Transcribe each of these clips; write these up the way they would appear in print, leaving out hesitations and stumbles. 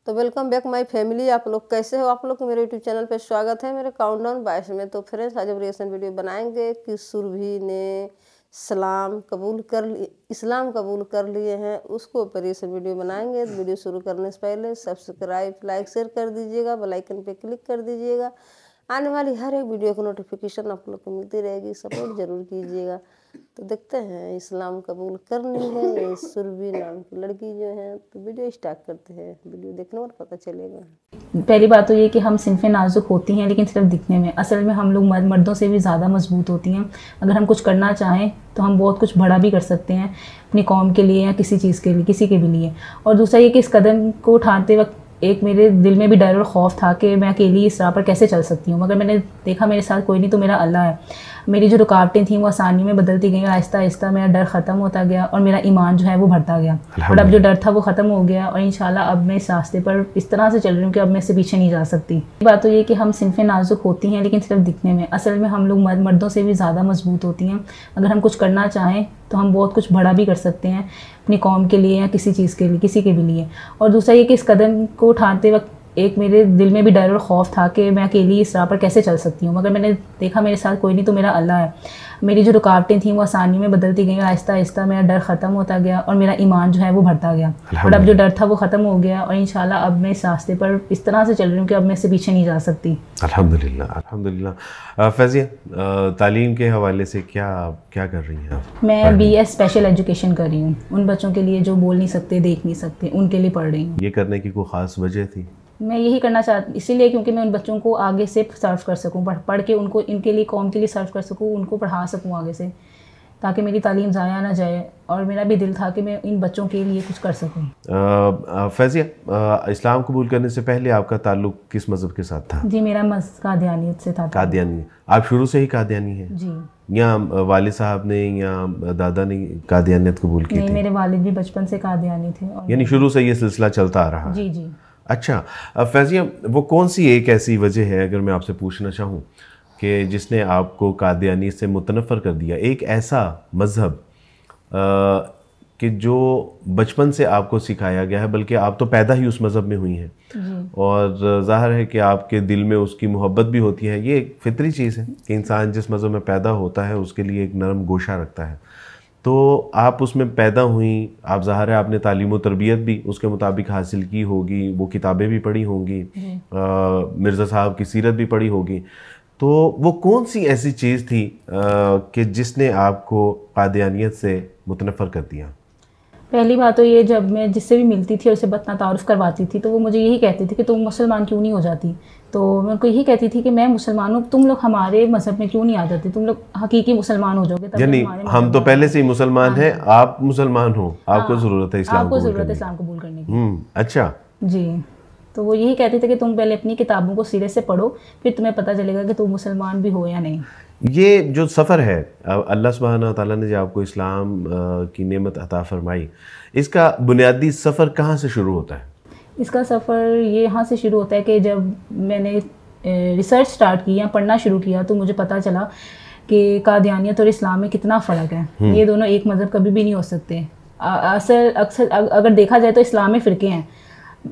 तो welcome back my family. आप लोग कैसे हो? आप लोग को मेरे यूट्यूब चैनल पे स्वागत है मेरे काउंटडाउन 22 में। तो फ्रेंड्स, आज हम रिएक्शन वीडियो बनाएंगे कि सुरभि ने इस्लाम कबूल कर लिए हैं, उसको ऊपर रिएक्शन वीडियो बनाएंगे। वीडियो शुरू करने से पहले सब्सक्राइब, लाइक, शेयर कर दीजिएगा, बेल आइकन पे क्लिक कर दीजिएगा। आने वाली हर एक वीडियो की नोटिफिकेशन आप लोग को मिलती रहेगी, सपोर्ट जरूर कीजिएगा। तो देखते हैं इस्लाम कबूल कर ली है सुरभि नाम की लड़की जो है। तो वीडियो स्टार्ट करते हैं, वीडियो देखने पर पता चलेगा। पहली बात तो ये कि हम सिनफ़े नाजुक होती हैं, लेकिन सिर्फ दिखने में। असल में हम लोग मर्दों से भी ज़्यादा मजबूत होती हैं। अगर हम कुछ करना चाहें तो हम बहुत कुछ बड़ा भी कर सकते हैं अपनी कौम के लिए या किसी चीज़ के लिए, किसी के भी लिए। और दूसरा ये कि इस कदम को उठाते वक्त एक मेरे दिल में भी डर और खौफ था कि मैं अकेली इस राह पर कैसे चल सकती हूँ। मगर मैंने देखा मेरे साथ कोई नहीं तो मेरा अल्लाह है। मेरी जो रुकावटें थी वो आसानियों में बदलती गई और आहिस्ता आहिस्ता मेरा डर ख़त्म होता गया और मेरा ईमान जो है वो बढ़ता गया। और अब जो डर था वो ख़त्म हो गया और इंशाल्लाह अब मैं इस रास्ते पर इस तरह से चल रही हूँ कि अब मैं इससे पीछे नहीं जा सकती। बात तो ये कि हम सिनफ़े नाजुक होती हैं, लेकिन सिर्फ दिखने में। असल में हम लोग मर्दों से भी ज़्यादा मजबूत होती हैं। अगर हम कुछ करना चाहें तो हम बहुत कुछ बड़ा भी कर सकते हैं अपनी कौम के लिए या किसी चीज़ के लिए, किसी के भी लिए। और दूसरा ये कि इस कदम को उठाते वक्त एक मेरे दिल में भी डर और खौफ था कि मैं अकेली इस राह पर कैसे चल सकती हूँ। मगर मैंने देखा मेरे साथ कोई नहीं तो मेरा अल्लाह है। मेरी जो रुकावटें थी वो आसानियों में बदलती गई और आहिस्ता आहिस्ता मेरा डर ख़त्म होता गया और मेरा ईमान जो है वो बढ़ता गया। और अब जो डर था वो ख़त्म हो गया और इंशाल्लाह अब मैं इस रास्ते पर इस तरह से चल रही हूँ कि अब मैं इससे पीछे नहीं जा सकती। अल्हम्दुलिल्लाह, अल्हम्दुलिल्लाह। फैज़िया, तालीम के हवाले से क्या क्या कर रही हैं आप? मैं BS स्पेशल एजुकेशन कर रही हूँ। उन बच्चों के लिए जो बोल नहीं सकते, देख नहीं सकते, उनके लिए पढ़ रही हूँ। ये करने की कोई ख़ास वजह थी? मैं यही करना चाहती इसीलिए क्योंकि मैं उन बच्चों को आगे से सर्व कर सकूं, पढ़ के उनको इनके लिए कौम के लिए सर्व कर सकूं, उनको पढ़ा सकूं आगे से, ताकि मेरी तालीम ज़ाया ना जाए। और मेरा भी दिल था कि मैं इन बच्चों के लिए कुछ कर सकूं। फैज़िया, इस्लाम कबूल करने से पहले आपका ताल्लुक़ किस मज़हब के साथ था? जी, मेरा कादियानियत से था। कादियानी। आप शुरू से ही कादियानी हैं? जी। या वालिद साहब ने या दादा ने कादियानियत कबूल की थी? मेरे वालिद भी बचपन से कादियानी थे। यानी शुरू से ये सिलसिला चलता आ रहा? जी जी। अच्छा, फैज़िया, वो कौन सी एक ऐसी वजह है, अगर मैं आपसे पूछना चाहूँ, कि जिसने आपको कादियानी से मुतनफ़र कर दिया? एक ऐसा मज़हब कि जो बचपन से आपको सिखाया गया है, बल्कि आप तो पैदा ही उस मज़हब में हुई हैं और ज़ाहिर है कि आपके दिल में उसकी मोहब्बत भी होती है। ये एक फ़ितरी चीज़ है कि इंसान जिस मज़हब में पैदा होता है उसके लिए एक नरम गोशा रखता है। तो आप उसमें पैदा हुई, आप ज़ाहिर है आपने तालीम व तरबियत भी उसके मुताबिक हासिल की होगी, वो किताबें भी पढ़ी होंगी, मिर्ज़ा साहब की सीरत भी पढ़ी होगी। तो वो कौन सी ऐसी चीज़ थी कि जिसने आपको कादियानियत से मुतनफ़र कर दिया? पहली बात तो ये, जब मैं जिससे भी मिलती थी और उसे बतना तारुफ़ करवाती थी तो वो मुझे यही कहती थी कि तुम मुसलमान क्यों नहीं हो जाती। तो मैं उनको यही कहती थी कि मैं मुसलमान हूँ, तुम लोग हमारे मज़हब में क्यों नहीं आ जाते, तुम लोग हकीकी मुसलमान हो जाओगे। यानी हम तो पहले से ही मुसलमान हैं, आप मुसलमान हो, आपको ज़रूरत है इस्लाम कबूल करने की। अच्छा जी। तो वो यही कहते थे कि तुम पहले अपनी किताबों को सिरे से पढ़ो, फिर तुम्हें पता चलेगा कि तुम मुसलमान भी हो या नहीं। ये जो सफ़र है, अल्लाह सुब्हानहू व तआला ने जो आपको इस्लाम की नेमत अता फरमाई, इसका बुनियादी सफ़र कहाँ से शुरू होता है? इसका सफ़र ये यहाँ से शुरू होता है कि जब मैंने रिसर्च स्टार्ट की या पढ़ना शुरू किया तो मुझे पता चला कि कादियानियत और इस्लाम में कितना फ़र्क है। ये दोनों एक मज़हब कभी भी नहीं हो सकते। अक्सर अगर देखा जाए तो इस्लामी फ़िरके हैं,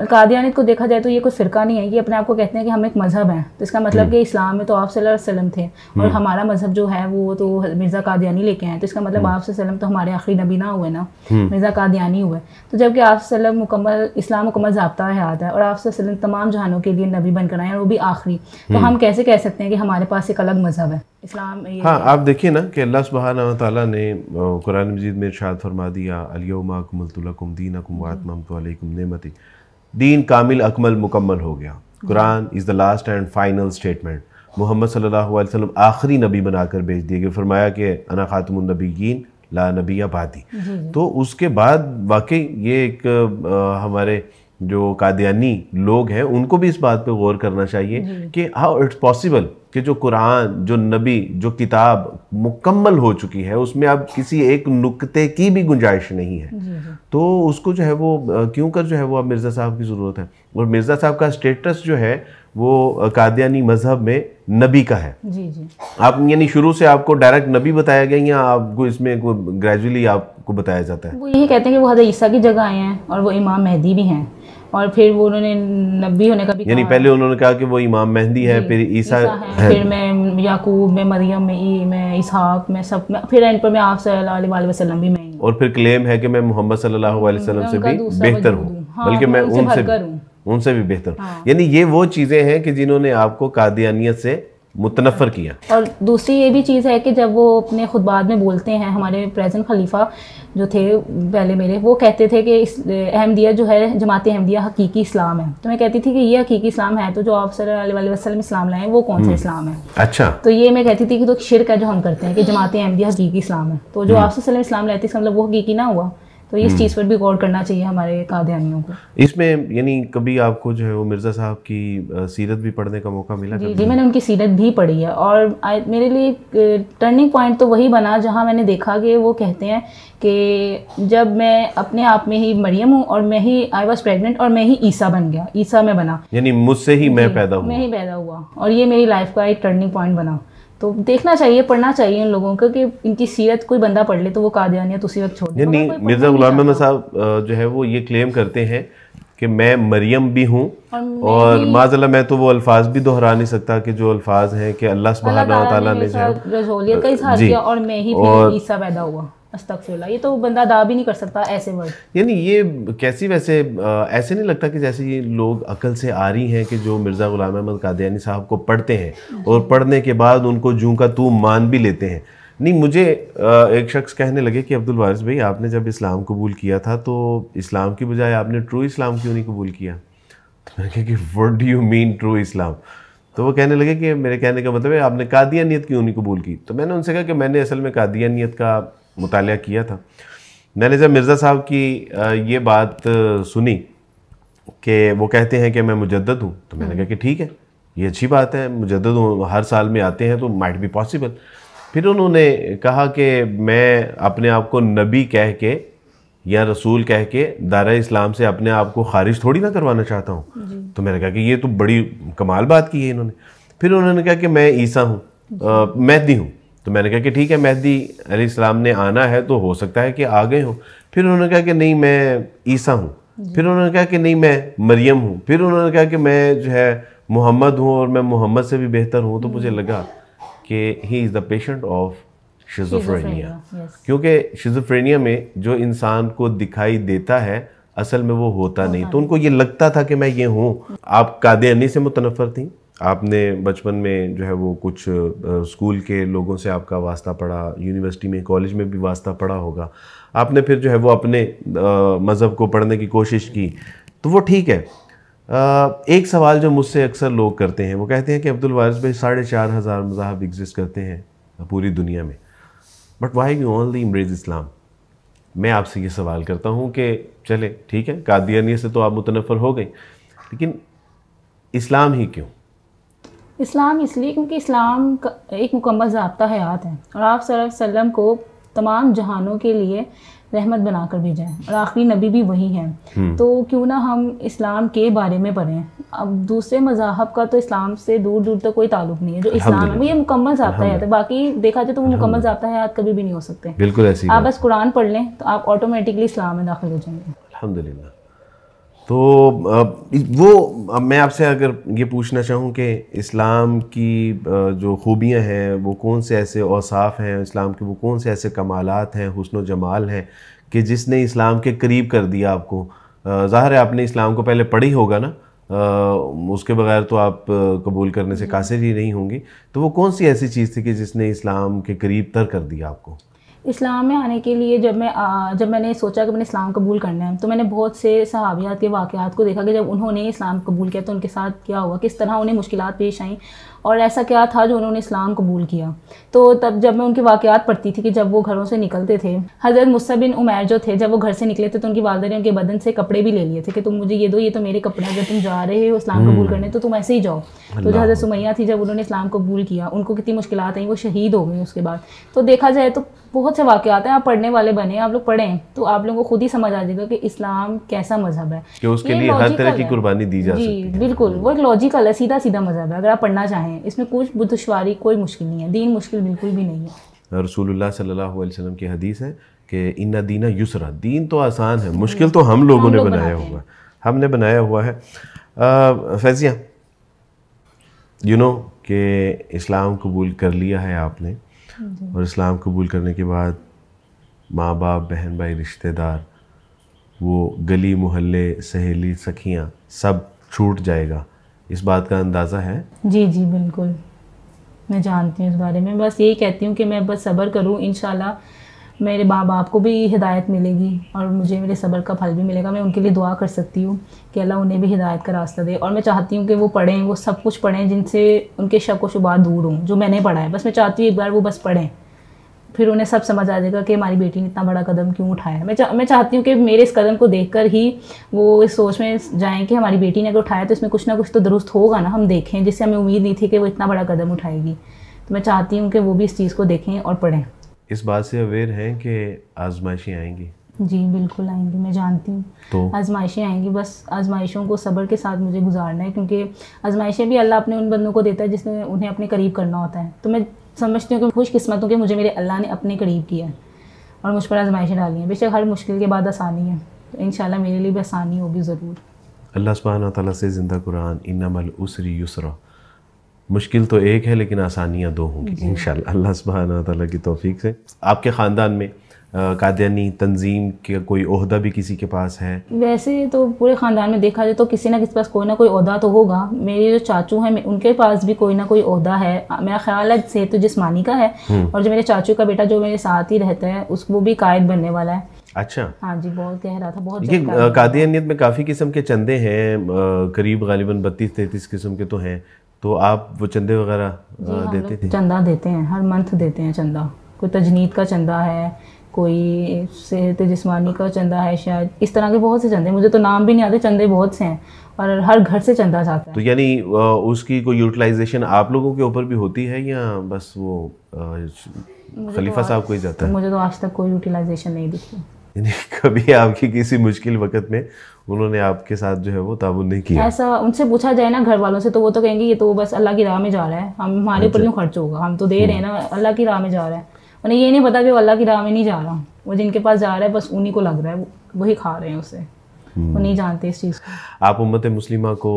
कादियानियत को देखा जाए तो ये कोई फ़िरका नहीं है, ये अपने आप को कहते हैं कि हम एक मज़हब हैं। तो इसका मतलब कि इस्लाम में तो आप सल्लल्लाहु अलैहि वसल्लम थे और हमारा मज़हब जो है वो तो मिर्ज़ा कादियानी लेके आए। तो इसका मतलब आप सल्लम तो हमारे आखिरी नबी ना हुए ना, मिर्ज़ा कादियानी हुए। तो जबकि आप सल्लम मुकम्मल इस्लाम मुकम्मल ज़ाब्ता हयात है और आप सल्लम तमाम जहानों के लिए नबी बनकर आए हैं, वो भी आखिरी। तो हम कैसे कह सकते हैं कि हमारे पास एक अलग मज़हब है इस्लाम? हाँ, आप देखिए ना कि अल्लाह सुब्हानहू व तआला ने कुरान मजीद में इरशाद फरमा दिया, अल-यौमा अकमलतु लकुम दीनकुम व अतममतु अलैकुम नेमती। दीन कामिल अकमल मुकम्मल हो गया। Quran is the last and final statement. मोहम्मद सल्लल्लाहु अलैहि वसल्लम आखिरी नबी बनाकर भेज दिए गए। फरमाया कि अना खातमुन नबिय्यीन ला नबिय्य बादी। तो उसके बाद वाकई ये एक हमारे जो कादियानी लोग हैं उनको भी इस बात पे गौर करना चाहिए कि हाउ इट्स पॉसिबल कि जो कुरान, जो नबी, जो किताब मुकम्मल हो चुकी है, उसमें अब किसी एक नुक्ते की भी गुंजाइश नहीं है। तो उसको जो है वो क्यों कर जो है वो अब मिर्ज़ा साहब की ज़रूरत है। और मिर्ज़ा साहब का स्टेटस जो है वो कादियानी मज़हब में नबी का है। जी जी। आप यानी शुरू से आपको डायरेक्ट नबी बताया गया या आपको इसमें ग्रेजुअली आपको बताया जाता है? वो यही कहते हैं कि वो हज़रत ईसा की जगह आए हैं और वो इमाम मेहदी भी हैं। और फिर वो उन्होंने नबी होने का भी यानी कहा। पहले उन्होंने कहा कि वो इमाम मेहदी है, फिर ईसा है, फिर मैं याकूब, मैं मरियम, मैं इसहाक, मैं सब में, फिर एंड पर मैं आप सल्लल्लाहु अलैहि वसल्लम भी मैं, और फिर क्लेम है कि मैं मोहम्मद सल्लल्लाहु अलैहि वसल्लम से भी बेहतर हूँ, बल्कि मैं उनसे भी बेहतर हूँ। यानी ये वो चीज़ें हैं कि जिन्होंने आपको कादियानियत से मुतनफ़र किया। और दूसरी ये भी चीज़ है कि जब वो अपने खुतबात में बोलते हैं, हमारे प्रेजेंट खलीफा जो थे पहले मेरे, वो कहते थे कि इस अहमदिया जो है, जमात अहमदिया हकीकी इस्लाम है। तो मैं कहती थी कि ये हकीकी इस्लाम है, तो जो आप सल्लल्लाहु अलैहि वसल्लम इस्लाम लाए वो कौन सा इस्लाम है? अच्छा। तो ये मैं कहती थी कि तो शिरक है जो हम करते हैं कि जमात अहमदिया हकीकी इस्लाम है, तो जो आप सल्लल्लाहु अलैहि वसल्लम इस्लाम लाए थे इसका मतलब वो हकीकी ना हुआ। तो इस चीज़ पर भी गौर करना चाहिए हमारे कादियानियों को। इसमें यानी कभी आपको जो है वो मिर्ज़ा साहब की सीरत भी पढ़ने का मौका मिला? जी, मैंने उनकी सीरत भी पढ़ी है, और मेरे लिए टर्निंग पॉइंट तो वही बना जहाँ मैंने देखा कि वो कहते हैं कि जब मैं अपने आप में ही मरियम हूँ और मैं ही आई वॉज प्रेग्नेंट और मैं ही ईसा बन गया, ईसा में बना, यानी मुझसे ही मैं पैदा हुआ और ये मेरी लाइफ का एक टर्निंग पॉइंट बना। तो देखना चाहिए, पढ़ना चाहिए इन लोगों को, कि इनकी सीरत कोई बंदा पढ़ ले तो वो कादियानियत उसी वक्त छोड़ दे। मिर्ज़ा गुलाम अहमद साहब जो है वो ये क्लेम करते हैं कि मैं मरियम भी हूँ, और माज़अल्लाह मैं तो वो अल्फाज भी दोहरा नहीं सकता कि जो अल्फाज हैं कि अल्लाह सुब्हानहू व तआला ने जो है रसूलियत का इज़हार किया और मैं ही ईसा पैदा हुआ। अस्तगफिरुल्लाह, ये तो बंदा अदा भी नहीं कर सकता ऐसे वर्ड। यानी ये कैसी वैसे ऐसे नहीं लगता कि जैसे ये लोग अकल से आ रही हैं कि जो मिर्ज़ा गुलाम अहमद कादियानी साहब को पढ़ते हैं और पढ़ने के बाद उनको जूं का तू मान भी लेते हैं। नहीं, मुझे एक शख्स कहने लगे कि अब्दुल वारिस भाई, आपने जब इस्लाम कबूल किया था तो इस्लाम की बजाय आपने ट्रू इस्लाम क्यों नहीं कबूल किया? तो मैंने कहा कि what do you mean true Islam? तो वो कहने लगे कि मेरे कहने का मतलब है आपने कादियानियत क्यों नहीं कबूल की? तो मैंने उनसे कहा कि मैंने असल में कादियानियत का मुतालिया किया था। मैंने जब मिर्ज़ा साहब की ये बात सुनी कि वो कहते हैं कि मैं मुजद्दद हूँ, तो मैंने कहा कि ठीक है, ये अच्छी बात है, मुजद्दद हूँ, हर साल में आते हैं तो माइट बी पॉसिबल। फिर उन्होंने कहा कि मैं अपने आप को नबी कह के या रसूल कह के दायरा इस्लाम से अपने आप को खारिज थोड़ी ना करवाना चाहता हूँ। तो मैंने कहा कि ये तो बड़ी कमाल बात की है इन्होंने। फिर उन्होंने कहा कि मैं ईसा हूँ, मेहदी हूँ। तो मैंने कहा कि ठीक है, मेहदी अलैहिस्सलाम ने आना है तो हो सकता है कि आ गए हो। फिर उन्होंने कहा कि नहीं मैं ईसा हूँ। फिर उन्होंने कहा कि नहीं मैं मरियम हूँ। फिर उन्होंने कहा कि मैं जो है मोहम्मद हूँ और मैं मोहम्मद से भी बेहतर हूँ। तो मुझे लगा कि he is the patient of schizophrenia, क्योंकि शिज़ोफ्रेनिया में जो इंसान को दिखाई देता है असल में वो होता नहीं। तो उनको ये लगता था कि मैं ये हूँ। आप कादियानी से मुतनफ़र थी, आपने बचपन में जो है वो कुछ स्कूल के लोगों से आपका वास्ता पड़ा, यूनिवर्सिटी में कॉलेज में भी वास्ता पड़ा होगा, आपने फिर जो है वो अपने मज़हब को पढ़ने की कोशिश की, तो वो ठीक है। एक सवाल जो मुझसे अक्सर लोग करते हैं, वो कहते हैं कि अब्दुल वारिस भाई 4,500 मज़ाहब एग्जिस्ट करते हैं पूरी दुनिया में, but why you only embrace Islam. मैं आपसे ये सवाल करता हूँ कि चले ठीक है, कादियानियत से तो आप मुतनफ़र हो गई, लेकिन इस्लाम ही क्यों? इस्लाम इसलिए क्योंकि इस्लाम का एक मुकम्मल ज़ाब्ता हयात है और आप सल्लल्लाहु अलैहि वसल्लम को तमाम जहानों के लिए रहमत बनाकर भेजा है और आखिरी नबी भी वही हैं। तो क्यों ना हम इस्लाम के बारे में पढ़ें। अब दूसरे मज़ाहब का तो इस्लाम से दूर दूर तक कोई ताल्लुक नहीं है। जो इस्लाम है वो ये मुकम्मल ज़ाब्ता हयात है। बाकी देखा जाए तो वो मुकम्मल ज़ाब्ता हयात कभी भी नहीं हो सकते। बिल्कुल ऐसी आप बस कुरान पढ़ लें तो आप ऑटोमेटिकली इस्लाम में दाखिल हो जाएंगे। अल्हम्दुलिल्लाह। तो वो मैं आपसे अगर ये पूछना चाहूँ कि इस्लाम की जो खूबियाँ हैं वो कौन से ऐसे औसाफ हैं, इस्लाम के वो कौन से ऐसे कमालात हैं, हुस्न व जमाल हैं कि जिसने इस्लाम के करीब कर दिया आपको। ज़ाहिर है आपने इस्लाम को पहले पढ़ी होगा ना, उसके बगैर तो आप कबूल करने से कासिर ही नहीं होंगी। तो वो कौन सी ऐसी चीज़ थी कि जिसने इस्लाम के करीब तर कर दिया आपको? इस्लाम में आने के लिए जब मैंने सोचा कि मैंने इस्लाम कबूल करना है, तो मैंने बहुत से सहाबियात के वाक़यात को देखा कि जब उन्होंने इस्लाम कबूल किया तो उनके साथ क्या हुआ, किस तरह उन्हें मुश्किलात पेश आईं और ऐसा क्या था जो उन्होंने इस्लाम कबूल किया। तो तब जब मैं उनके वाक़यात पढ़ती थी कि जब वो घरों से निकलते थे, हज़रत मुस्अब बिन उमैर जो थे, जब वो घर से निकले थे तो उनकी वालिदा ने उनके बदन से कपड़े भी ले लिए थे कि तुम मुझे ये दो, ये तो मेरे कपड़े हैं, जब तुम जा रहे हो इस्लाम कबूल करने तो तुम ऐसे ही जाओ। तो जो हज़रत सुमैया थी, जब उन्होंने इस्लाम कबूल किया उनको कितनी मुश्किलात आई, वो शहीद हो गई उसके बाद। तो देखा जाए तो बहुत से वाक़यात हैं। आप पढ़ने वाले बने, आप लोग पढ़ें तो आप लोगों को खुद ही समझ आ जाएगा कि इस्लाम कैसा मजहब है कि उसके लिए हर तरह की कुर्बानी दी जा सकती है। बिल्कुल, वो एक लॉजिकल है, सीधा सीधा मजहब है। अगर आप पढ़ना चाहें इसमें कुछ दुश्वारी कोई मुश्किल नहीं है, दीन मुश्किल बिल्कुल भी नहीं है। रसूलुल्लाह सल्लल्लाहु अलैहि वसल्लम की हदीस है कि इन्ना दीना युसरा, दीन तो आसान है, मुश्किल तो हम लोगों ने बनाया होगा। हमने बनाया हुआ है। फैज़िया, यू नो कि इस्लाम कबूल कर लिया है आपने, और इस्लाम कबूल करने के बाद माँ बाप, बहन भाई, रिश्तेदार, वो गली मोहल्ले, सहेली सखियाँ सब छूट जाएगा, इस बात का अंदाज़ा है? जी जी बिल्कुल, मैं जानती हूँ इस बारे में। बस यही कहती हूँ कि मैं बस सब्र करूँ, इंशाल्लाह मेरे माँ बाप को भी हिदायत मिलेगी और मुझे मेरे सब्र का फल भी मिलेगा। मैं उनके लिए दुआ कर सकती हूँ कि अल्लाह उन्हें भी हिदायत का रास्ता दे। और मैं चाहती हूँ कि वो पढ़ें, वो सब कुछ पढ़ें जिनसे उनके शक व शुबहात दूर हों, जो मैंने पढ़ा है। बस मैं चाहती हूँ एक बार वो बस पढ़ें, फिर उन्हें सब समझ आ जाएगा कि हमारी बेटी ने इतना बड़ा कदम क्यों उठाया। मैं चाहती हूँ कि मेरे इस कदम को देखकर ही वो इस सोच में जाएं कि हमारी बेटी ने अगर उठाया तो इसमें कुछ ना कुछ तो दुरुस्त होगा ना, हम देखें, जिससे हमें उम्मीद नहीं थी कि वो इतना बड़ा कदम उठाएगी। तो मैं चाहती हूँ कि वो भी इस चीज़ को देखें और पढ़ें। इस बात से अवेयर हैं कि आजमाइशें आएंगी? जी बिल्कुल आएंगी, मैं जानती हूँ तो आजमाइशें आएंगी। बस आजमाइशों को सब्र के साथ मुझे गुजारना है, क्योंकि आजमाइशें भी अल्लाह अपने उन बंदों को देता है जिसने उन्हें अपने करीब करना होता है। तो मैं समझती हूँ कि खुशकिस्मत हूँ कि मुझे मेरे अल्लाह ने अपने करीब किया है और मुझ पर आजमाइशें डाली हैं। बेशक हर मुश्किल के बाद आसानी है, तो इंशाल्लाह मेरे लिए भी आसानी होगी ज़रूर। अल्लाह सुब्हानहू व तआला से ज़िंदा कुरान, इन्नमल उसरी युसरा, मुश्किल तो एक है लेकिन आसानियाँ दो होंगी इंशाल्लाह, अल्लाह सुब्हानहू व तआला की तौफीक से। आपके ख़ानदान में कादियानी तंजीम के कोई ओहदा भी किसी के पास है? वैसे तो पूरे ख़ानदान में देखा जाए तो किसी ना किसी पास कोई ना कोई ओहदा तो होगा। मेरे जो चाचू हैं उनके पास भी कोई ना कोई ओहदा है। मेरा ख्याल है सेहत तो जिस्मानी का है, और जो मेरे चाचू का बेटा जो मेरे साथ ही रहता है उसको वो भी कायद बनने वाला है। अच्छा, हाँ जी, बहुत कह रहा था, बहुत ये कादियानियत में काफ़ी किस्म के चंदे हैं, करीब गालिबन 32-33 किस्म के तो हैं, तो आप वो चंदे वगैरह देते थे? चंदा देते हैं, हर मंथ देते हैं चंदा। कोई तजनीद का चंदा है, कोई सेहत जिस्मानी का चंदा है, शायद इस तरह के बहुत से चंदे, मुझे तो नाम भी नहीं आते, चंदे बहुत से हैं और हर घर से चंदा जाता है। तो यानी उसकी कोई यूटिलाइजेशन आप लोगों के ऊपर भी होती है या बस वो खलीफा साहब को ही जाता है? मुझे तो आज तक कोई यूटिलाइजेशन नहीं दिखी। यानी कभी आपकी किसी मुश्किल वक्त में उन्होंने आपके साथ जो है वो ताउन नहीं किया? ऐसा उनसे पूछा जाए ना घर वालों से तो वो तो कहेंगे ये तो बस अल्लाह की राह में जा रहा है, हम हमारे ऊपर क्यों खर्च होगा, हम तो दे रहे हैं ना, अल्लाह की राह में जा रहा है। उन्हें ये नहीं पता कि वो अल्लाह की राह में नहीं जा रहा, वो जिनके पास जा रहा है बस उन्हीं को लग रहा है, वही खा रहे हैं उसे, वो नहीं जानते इस चीज़ को। आप उम्मत मुस्लिमा को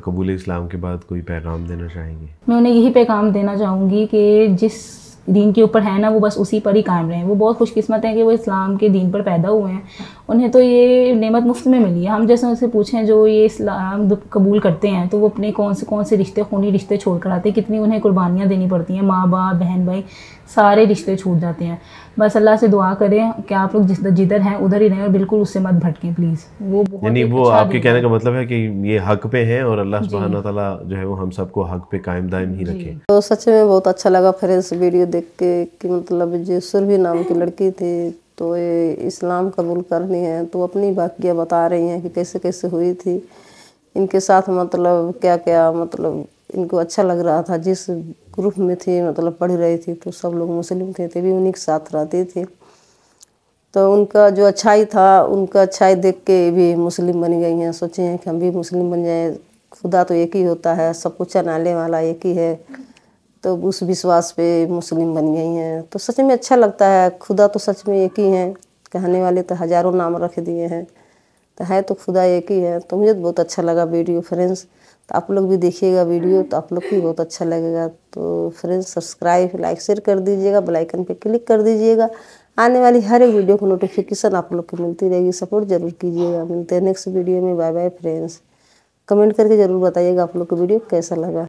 कबूल इस्लाम के बाद कोई पैगाम देना चाहेंगे? मैं उन्हें यही पैगाम देना चाहूँगी कि जिस दीन के ऊपर है ना वो बस उसी पर ही कायम रहें। वो बहुत खुशकिस्मत हैं कि वो इस्लाम के दीन पर पैदा हुए हैं, उन्हें तो ये नेमत मुफ्त में मिली है। हम जैसे उनसे पूछें जो ये इस्लाम कबूल करते हैं तो वो अपने कौन से रिश्ते, खूनी रिश्ते छोड़ कर आते हैं, कितनी उन्हें कुर्बानियाँ देनी पड़ती हैं, माँ बाप, बहन भाई, सारे रिश्ते छूट जाते हैं। बस अल्लाह से दुआ करें कि आप लोग जिधर हैं उधर ही रहें और बिल्कुल उससे मत भटकें प्लीज़। वो बहुत यानी वो अच्छा आपके कहने का मतलब है कि ये हक पे हैं और अल्लाह सुब्हानहू व तआला जो है वो हम सबको हक पे कायम दायम ही रखे। तो सच में बहुत अच्छा लगा फ्रेंड्स वीडियो देख के कि मतलब जो सुरभि नाम की लड़की थी तो ये इस्लाम कबूल करनी है, तो अपनी वाक़या बता रही हैं कि कैसे कैसे हुई थी इनके साथ, मतलब क्या क्या, मतलब इनको अच्छा लग रहा था। जिस ग्रुप में थी मतलब पढ़ रही थी तो सब लोग मुस्लिम थे, तभी उन्हीं के साथ रहती थी। तो उनका जो अच्छाई था, उनका अच्छाई देख के भी मुस्लिम बन गई हैं, सोचे हैं कि हम भी मुस्लिम बन जाएं। खुदा तो एक ही होता है, सब कुछ चलाने वाला एक ही है, तो उस विश्वास पे मुस्लिम बन गई हैं। तो सच में अच्छा लगता है, खुदा तो सच में एक ही है, कहने वाले तो हज़ारों नाम रख दिए हैं, तो है तो खुदा एक ही है। तो मुझे तो बहुत अच्छा लगा वीडियो फ्रेंड्स, तो आप लोग भी देखिएगा वीडियो तो आप लोग को भी बहुत अच्छा लगेगा। तो फ्रेंड्स सब्सक्राइब, लाइक, शेयर कर दीजिएगा, बेल आइकन पे क्लिक कर दीजिएगा, आने वाली हर एक वीडियो को नोटिफिकेशन आप लोग को मिलती रहेगी। सपोर्ट जरूर कीजिएगा। मिलते हैं नेक्स्ट वीडियो में। Bye bye friends. कमेंट करके ज़रूर बताइएगा आप लोग को वीडियो कैसा लगा।